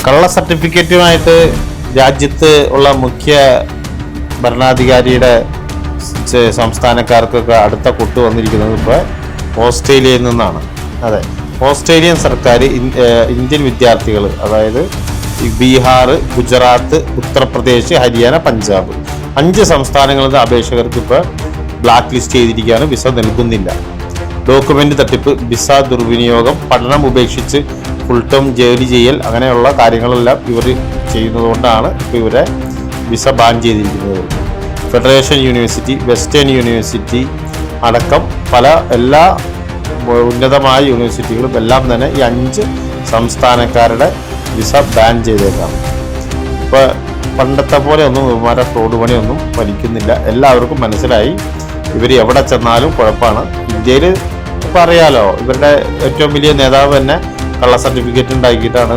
കള്ള സർട്ടിഫിക്കറ്റുമായിട്ട് രാജ്യത്ത് ഉള്ള മുഖ്യ ഭരണാധികാരിയുടെ സംസ്ഥാനക്കാർക്കൊക്കെ അടുത്ത കൊട്ട് വന്നിരിക്കുന്നത് ഇപ്പോൾ ഓസ്ട്രേലിയയിൽ നിന്നാണ്. അതെ, ഓസ്ട്രേലിയൻ സർക്കാർ ഇന്ത്യൻ വിദ്യാർത്ഥികൾ, അതായത് ബീഹാർ, ഗുജറാത്ത്, ഉത്തർപ്രദേശ്, ഹരിയാന, പഞ്ചാബ് 5 സംസ്ഥാനങ്ങളിലെ അപേക്ഷകർക്ക് ഇപ്പോൾ ബ്ലാക്ക് ലിസ്റ്റ് ചെയ്തിരിക്കുകയാണ്. വിസ നൽകുന്നില്ല. ഡോക്യുമെന്റ് തട്ടിപ്പ്, വിസ ദുർവിനിയോഗം, പഠനം ഉപേക്ഷിച്ച് ഫുൾ ടൈം ജോലി ചെയ്യൽ, അങ്ങനെയുള്ള കാര്യങ്ങളെല്ലാം ഇവർ ചെയ്യുന്നതുകൊണ്ടാണ് ഇപ്പോൾ ഇവരെ വിസ ബാൻ ചെയ്തിരിക്കുന്നത്. ഫെഡറേഷൻ യൂണിവേഴ്സിറ്റി, വെസ്റ്റേൺ യൂണിവേഴ്സിറ്റി അടക്കം എല്ലാ ഉന്നതമായ യൂണിവേഴ്സിറ്റികളും എല്ലാം തന്നെ ഈ 5 സംസ്ഥാനക്കാരുടെ വിസ ബാൻ ചെയ്തേക്കാം. ഇപ്പോൾ പണ്ടത്തെ പോലെ ഒന്നും ഇവന്മാരെ ഫ്രോഡ് പണിയൊന്നും വലിക്കുന്നില്ല. എല്ലാവർക്കും മനസ്സിലായി ഇവർ എവിടെ ചെന്നാലും കുഴപ്പമാണ്. ഇന്ത്യയിൽ ഇപ്പോൾ അറിയാലോ, ഇവരുടെ ഏറ്റവും വലിയ നേതാവ് തന്നെ കള്ള സർട്ടിഫിക്കറ്റ് ഉണ്ടാക്കിയിട്ടാണ്